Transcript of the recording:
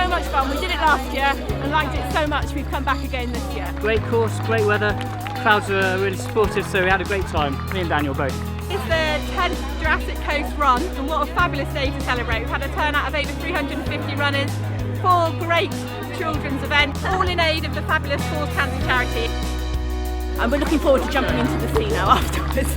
so much fun. We did it last year and liked it so much we've come back again this year. Great course, great weather, crowds were really supportive, so we had a great time, me and Daniel both. It's the 10th Jurassic Coast run, and what a fabulous day to celebrate. We've had a turnout of over 350 runners, 4 great children's events, all in aid of the fabulous Cause Cancer charity. And we're looking forward to jumping into the sea now afterwards.